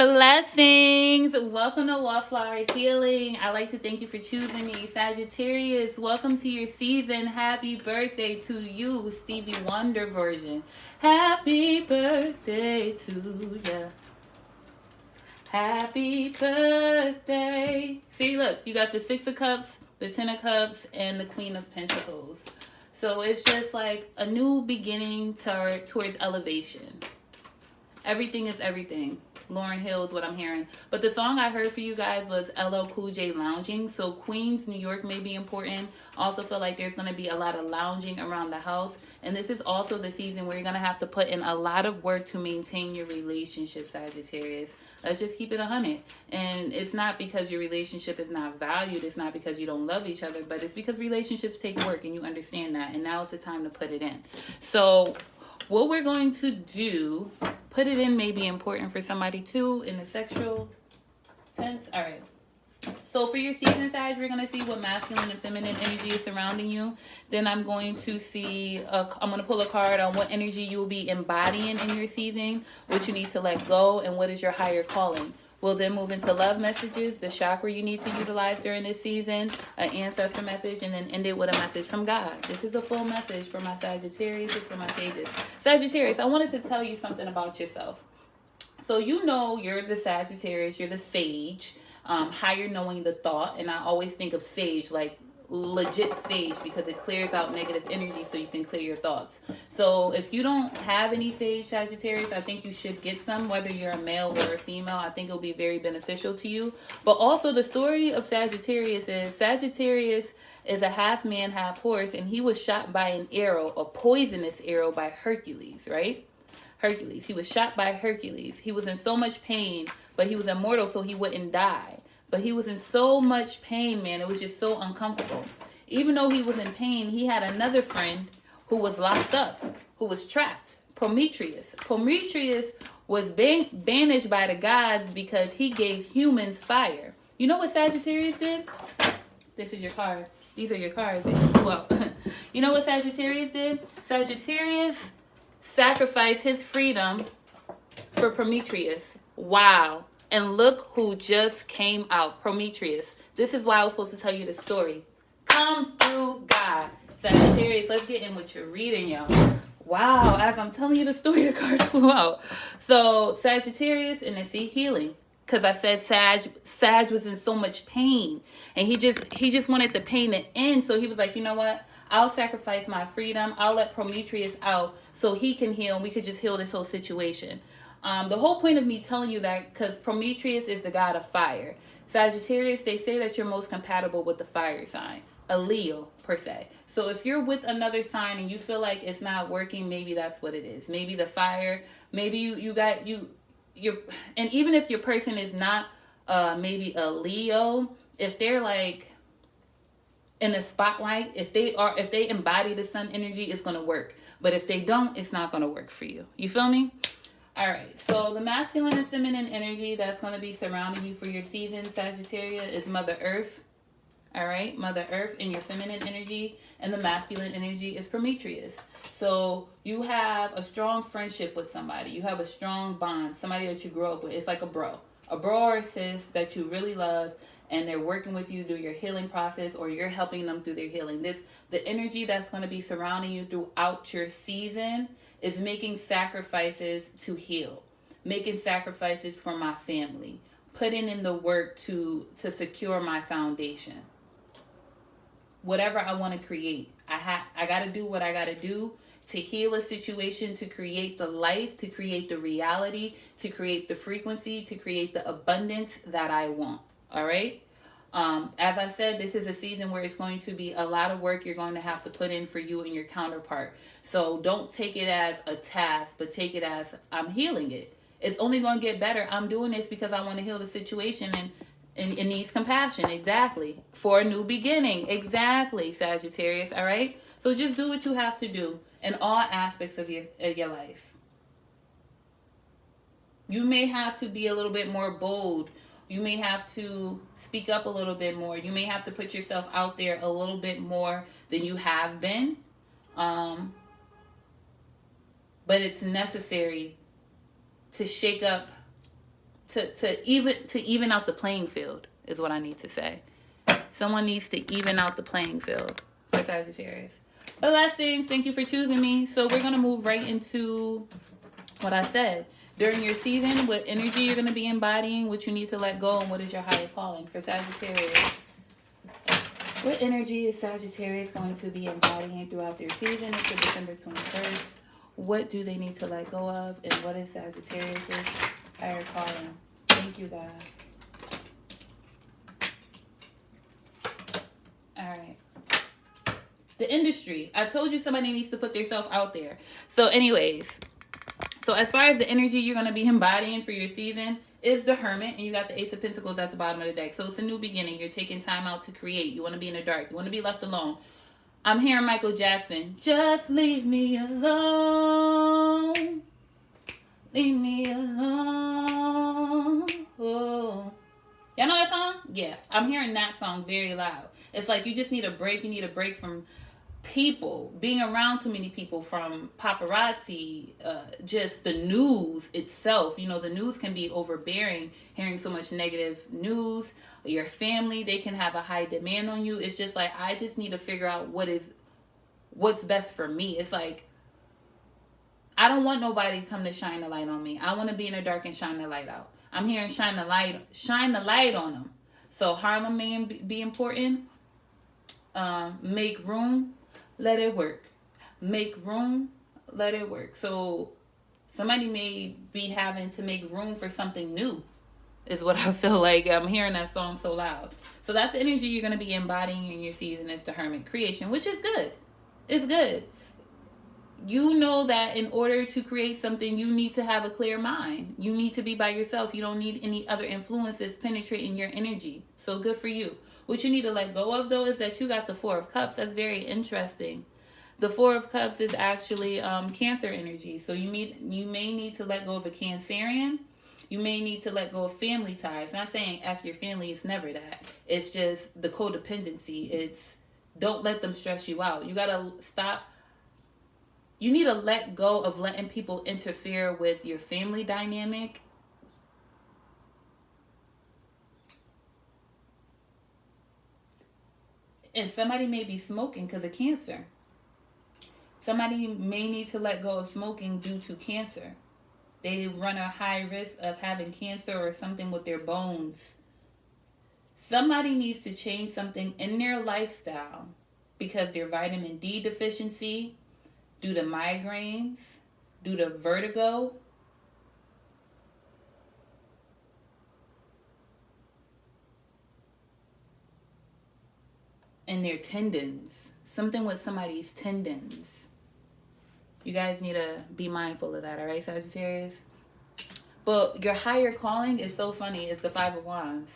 Blessings. Welcome to Wallflower Healing. I'd like to thank you for choosing me. Sagittarius, welcome to your season. Happy birthday to you, Stevie Wonder version. Happy birthday to ya. Happy birthday. See, look, you got the Six of Cups, the Ten of Cups, and the Queen of Pentacles. So it's just like a new beginning towards elevation. Everything is everything. Lauryn Hill is what I'm hearing. But the song I heard for you guys was LL Cool J Lounging. So Queens, New York may be important. Also feel like there's going to be a lot of lounging around the house. And this is also the season where you're going to have to put in a lot of work to maintain your relationship, Sagittarius. Let's just keep it 100. And it's not because your relationship is not valued. It's not because you don't love each other. But it's because relationships take work and you understand that. And now it's the time to put it in. So what we're going to do, put it in may be important for somebody too in the sexual sense. All right. So for your season, Sag, we're going to see what masculine and feminine energy is surrounding you. Then I'm going to see, I'm going to pull a card on what energy you'll be embodying in your season, what you need to let go, and what is your higher calling. We'll then move into love messages, the chakra you need to utilize during this season, an ancestor message, and then end it with a message from God. This is a full message for my Sagittarius, it's for my Sages. Sagittarius, I wanted to tell you something about yourself. So you know you're the Sagittarius, you're the sage, higher knowing the thought, and I always think of sage like legit sage because it clears out negative energy so you can clear your thoughts. So if you don't have any sage, Sagittarius, I think you should get some, whether you're a male or a female. I think it'll be very beneficial to you. But also the story of Sagittarius is a half man, half horse, and he was shot by an arrow, a poisonous arrow by Hercules, right? Hercules. He was shot by Hercules. He was in so much pain, but he was immortal so he wouldn't die. But he was in so much pain, man. It was just so uncomfortable. Even though he was in pain, he had another friend who was locked up, who was trapped. Prometheus. Prometheus was banished by the gods because he gave humans fire. You know what Sagittarius did? This is your card. These are your cards. They just flew out. You know what Sagittarius did? Sagittarius sacrificed his freedom for Prometheus. Wow. And look who just came out. Prometheus. This is why I was supposed to tell you the story. Come through God. Sagittarius, let's get in with your reading, y'all. Wow, as I'm telling you the story, the cards flew out. So Sagittarius, and then see healing. Because I said Sag was in so much pain. And he just wanted the pain to end. So he was like, you know what? I'll sacrifice my freedom. I'll let Prometheus out so he can heal. And we could just heal this whole situation. The whole point of me telling you that, because Prometheus is the god of fire. Sagittarius, they say that you're most compatible with the fire sign. A Leo, per se. So if you're with another sign and you feel like it's not working, maybe that's what it is. Maybe the fire, maybe you're, and even if your person is not maybe a Leo, if they're like in the spotlight, if they embody the sun energy, it's going to work. But if they don't, it's not going to work for you. You feel me? All right, so the masculine and feminine energy that's going to be surrounding you for your season, Sagittarius, is Mother Earth. All right, Mother Earth in your feminine energy, and the masculine energy is Prometheus. So you have a strong friendship with somebody. You have a strong bond, somebody that you grew up with. It's like a bro or a sis that you really love, and they're working with you through your healing process, or you're helping them through their healing. The energy that's going to be surrounding you throughout your season is making sacrifices to heal, making sacrifices for my family, putting in the work to secure my foundation. Whatever I want to create, I got to do what I got to do to heal a situation, to create the life, to create the reality, to create the frequency, to create the abundance that I want. All right. As I said, this is a season where it's going to be a lot of work you're going to have to put in for you and your counterpart. So don't take it as a task, but take it as I'm healing it. It's only going to get better. I'm doing this because I want to heal the situation and it needs compassion. Exactly. For a new beginning. Exactly, Sagittarius. All right. So just do what you have to do in all aspects of your life. You may have to be a little bit more bold. You may have to speak up a little bit more. You may have to put yourself out there a little bit more than you have been. But it's necessary to shake up to even out the playing field is what I need to say. Someone needs to even out the playing field for Sagittarius. Blessings. Thank you for choosing me. So we're going to move right into what I said. During your season, what energy you're going to be embodying, what you need to let go, and what is your higher calling for Sagittarius. What energy is Sagittarius going to be embodying throughout their season until December 21st? What do they need to let go of? And what is Sagittarius' higher calling? Thank you, God. All right. The industry. I told you somebody needs to put themselves out there. So anyways, so as far as the energy you're going to be embodying for your season is the Hermit, and you got the Ace of Pentacles at the bottom of the deck. So it's a new beginning. You're taking time out to create. You want to be in the dark. You want to be left alone. I'm hearing Michael Jackson. Just leave me alone. Leave me alone. Oh. Y'all know that song? Yeah. I'm hearing that song very loud. It's like you just need a break. You need a break from people, being around too many people, from paparazzi, just the news itself. You know, the news can be overbearing, hearing so much negative news. Your family, they can have a high demand on you. It's just like, I just need to figure out what's best for me. It's like, I don't want nobody to come to shine the light on me. I want to be in the dark and shine the light out. I'm hearing shine the light on them. So Harlem may be important. Make room, let it work. Make room, let it work. So somebody may be having to make room for something new, is what I feel like. I'm hearing that song so loud. So that's the energy you're going to be embodying in your season, is the Hermit creation, which is good. It's good. You know that in order to create something, you need to have a clear mind. You need to be by yourself. You don't need any other influences penetrating your energy. So good for you. What you need to let go of, though, is that you got the Four of Cups. That's very interesting. The Four of Cups is actually Cancer energy. So you may need to let go of a Cancerian. You may need to let go of family ties. Not saying F your family, it's never that. It's just the codependency. It's don't let them stress you out. You got to stop. You need to let go of letting people interfere with your family dynamic. And somebody may be smoking because of Cancer. Somebody may need to let go of smoking due to cancer. They run a high risk of having cancer or something with their bones. Somebody needs to change something in their lifestyle because their vitamin D deficiency, due to migraines, due to vertigo. And their tendons. Something with somebody's tendons. You guys need to be mindful of that, all right, Sagittarius? But your higher calling is so funny. It's the Five of Wands.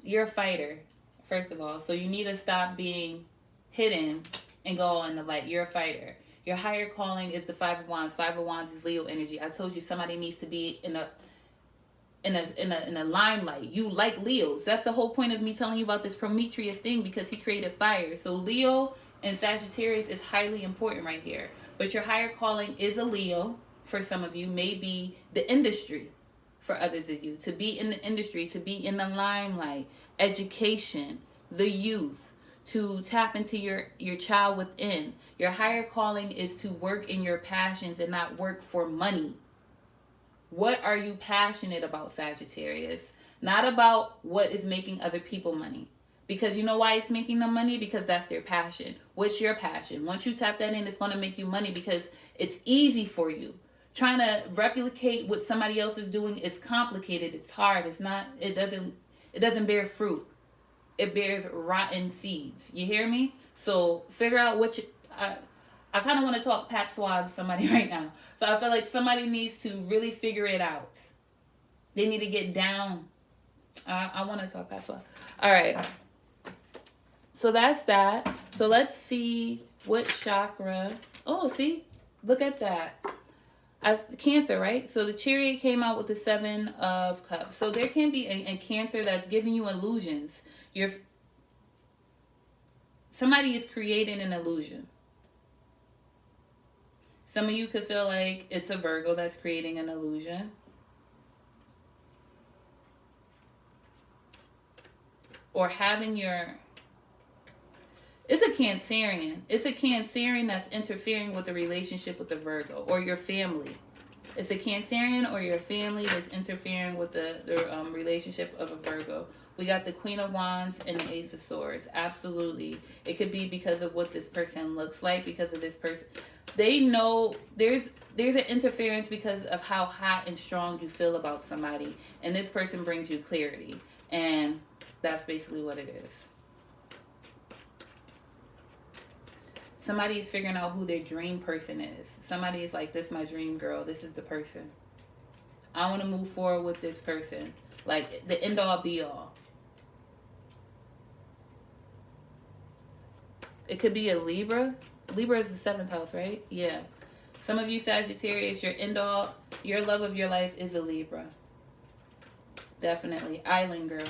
You're a fighter, first of all. So you need to stop being hidden and go on the light. You're a fighter. Your higher calling is the Five of Wands. Five of Wands is Leo energy. I told you somebody needs to be in a limelight. You like Leos. That's the whole point of me telling you about this Prometheus thing, because he created fire. So Leo and Sagittarius is highly important right here. But your higher calling is a Leo for some of you. Maybe the industry for others of you. To be in the industry, to be in the limelight, education, the youth. To tap into your child within. Your higher calling is to work in your passions and not work for money. What are you passionate about, Sagittarius? Not about what is making other people money. Because you know why it's making them money? Because that's their passion. What's your passion? Once you tap that in, it's going to make you money because it's easy for you. Trying to replicate what somebody else is doing is complicated. It's hard. It doesn't bear fruit. It bears rotten seeds. You hear me? So figure out what I kind of want to talk patois to somebody right now. So I feel like somebody needs to really figure it out. They need to get down. I want to talk patois. All right. So that's that. So let's see what chakra. Oh, see? Look at that. Cancer, right? So the Chariot came out with the Seven of Cups. So there can be a Cancer that's giving you illusions. Somebody is creating an illusion. Some of you could feel like it's a Virgo that's creating an illusion. or having your... It's a Cancerian. It's a Cancerian that's interfering with the relationship with the Virgo or your family. It's a Cancerian or your family that's interfering with the relationship of a Virgo. We got the Queen of Wands and the Ace of Swords. Absolutely. It could be because of what this person looks like, because of this person. They know there's an interference because of how hot and strong you feel about somebody. And this person brings you clarity. And that's basically what it is. Somebody is figuring out who their dream person is. Somebody is like, this is my dream girl. This is the person. I want to move forward with this person. Like, the end all be all. It could be a Libra. Libra is the 7th house, right? Yeah. Some of you Sagittarius, your end all, your love of your life is a Libra. Definitely. Island girl.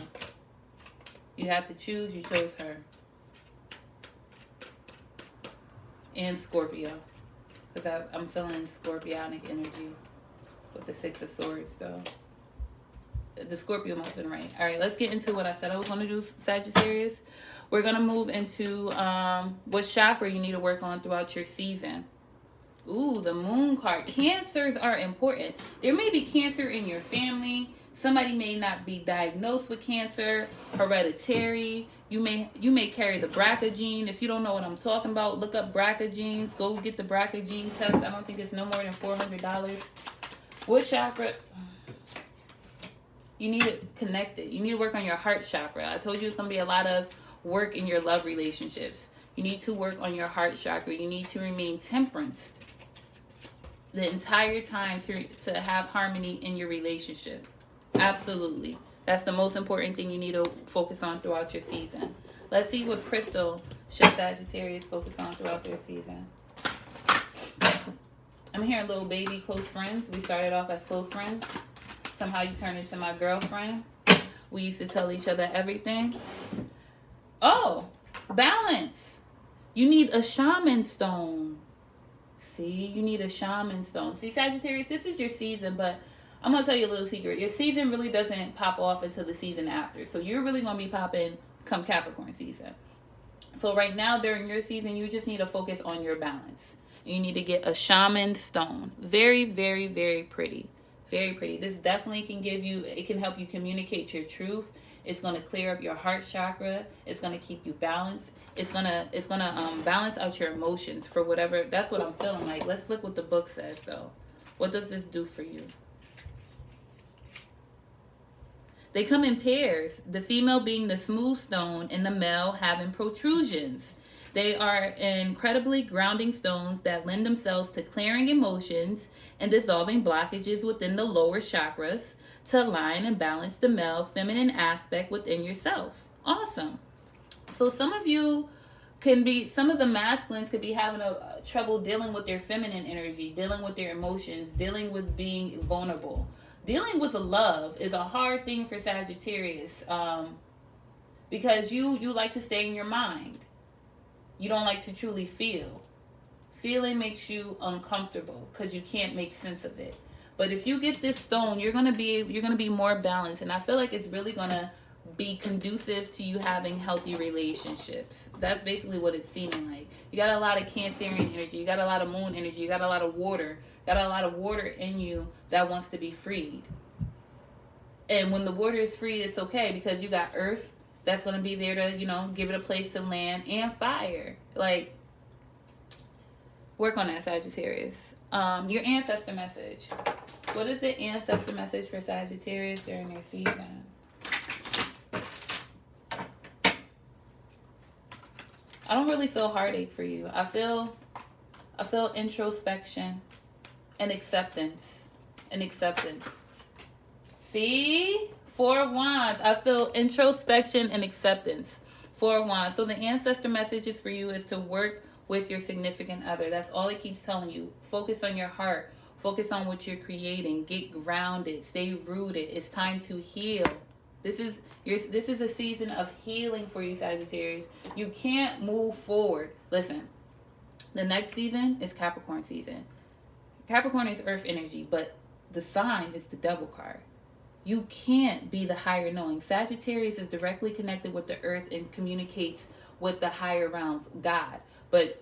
You have to choose. You chose her. And Scorpio, because I'm feeling Scorpionic energy with the 6 of Swords, though. The Scorpio must have been right. All right, let's get into what I said I was going to do, Sagittarius. We're going to move into what chakra you need to work on throughout your season. Ooh, the Moon card. Cancers are important. There may be cancer in your family. Somebody may not be diagnosed with cancer, hereditary. You may carry the BRCA gene. If you don't know what I'm talking about, look up BRCA genes. Go get the BRCA gene test. I don't think it's no more than $400. What chakra? You need it connected. You need to work on your heart chakra. I told you it's going to be a lot of work in your love relationships. You need to work on your heart chakra. You need to remain temperanced the entire time to have harmony in your relationship. Absolutely. That's the most important thing you need to focus on throughout your season. Let's see what crystal should Sagittarius focus on throughout their season. I'm hearing little baby close friends. We started off as close friends. Somehow you turned into my girlfriend. We used to tell each other everything. Oh, balance. You need a shaman stone. See, you need a shaman stone. See, Sagittarius, this is your season, but I'm going to tell you a little secret. Your season really doesn't pop off until the season after. So you're really going to be popping come Capricorn season. So right now during your season, you just need to focus on your balance. You need to get a shaman stone. Very, very, very pretty. Very pretty. This definitely can give you, it can help you communicate your truth. It's going to clear up your heart chakra. It's going to keep you balanced. It's gonna balance out your emotions for whatever. That's what I'm feeling like. Let's look what the book says. So what does this do for you? They come in pairs, the female being the smooth stone and the male having protrusions. They are incredibly grounding stones that lend themselves to clearing emotions and dissolving blockages within the lower chakras to align and balance the male feminine aspect within yourself. Awesome. So some of you some of the masculines could be having a trouble dealing with their feminine energy, dealing with their emotions, dealing with being vulnerable. Dealing with love is a hard thing for Sagittarius because you like to stay in your mind. You don't like to truly feel. Feeling makes you uncomfortable because you can't make sense of it. But if you get this stone, you're gonna be more balanced, and I feel like it's really gonna be conducive to you having healthy relationships. That's basically what it's seeming like. You got a lot of Cancerian energy. You got a lot of moon energy. You got a lot of water. Got a lot of water in you that wants to be freed. And when the water is freed, it's okay because you got earth that's going to be there to, give it a place to land, and fire. Like, work on that, Sagittarius. Your ancestor message. What is the ancestor message for Sagittarius during their season? I don't really feel heartache for you. I feel introspection and acceptance. See? 4 of Wands. I feel introspection and acceptance. 4 of Wands. So the ancestor messages for you is to work with your significant other. That's all it keeps telling you. Focus on your heart. Focus on what you're creating. Get grounded. Stay rooted. It's time to heal. This is a season of healing for you, Sagittarius. You can't move forward. Listen, the next season is Capricorn season. Capricorn is earth energy, but the sign is the devil card. You can't be the higher knowing. Sagittarius is directly connected with the earth and communicates with the higher realms, God. But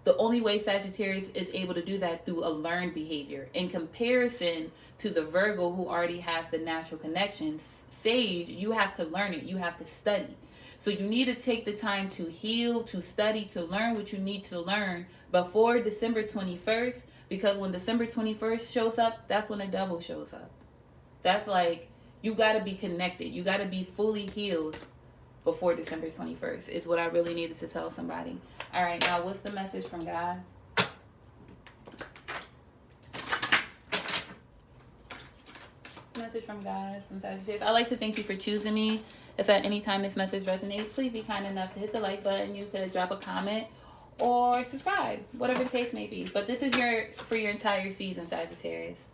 the only way Sagittarius is able to do that through a learned behavior. In comparison to the Virgo who already has the natural connections, Sage, you have to learn it. You have to study. So you need to take the time to heal, to study, to learn what you need to learn before December 21st. Because when December 21st shows up, that's when the devil shows up. That's like, you got to be connected. You got to be fully healed before December 21st is what I really needed to tell somebody. All right, now what's the message from God? Message from God, from Sagittarius. I'd like to thank you for choosing me. If at any time this message resonates, please be kind enough to hit the like button. You could drop a comment or subscribe, whatever the case may be. But this is for your entire season, Sagittarius.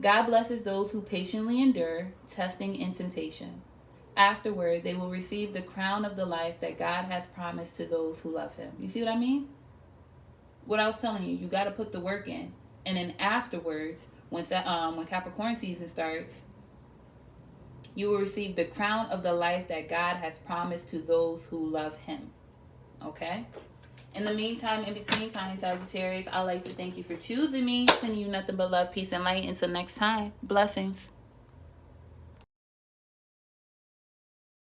God blesses those who patiently endure testing and temptation. Afterward, they will receive the crown of the life that God has promised to those who love him. You see what I mean? What I was telling you, you got to put the work in. And then afterwards, when Capricorn season starts, you will receive the crown of the life that God has promised to those who love him. Okay? In the meantime, in between time, Sagittarius, I'd like to thank you for choosing me. Sending you nothing but love, peace, and light. Until next time, blessings.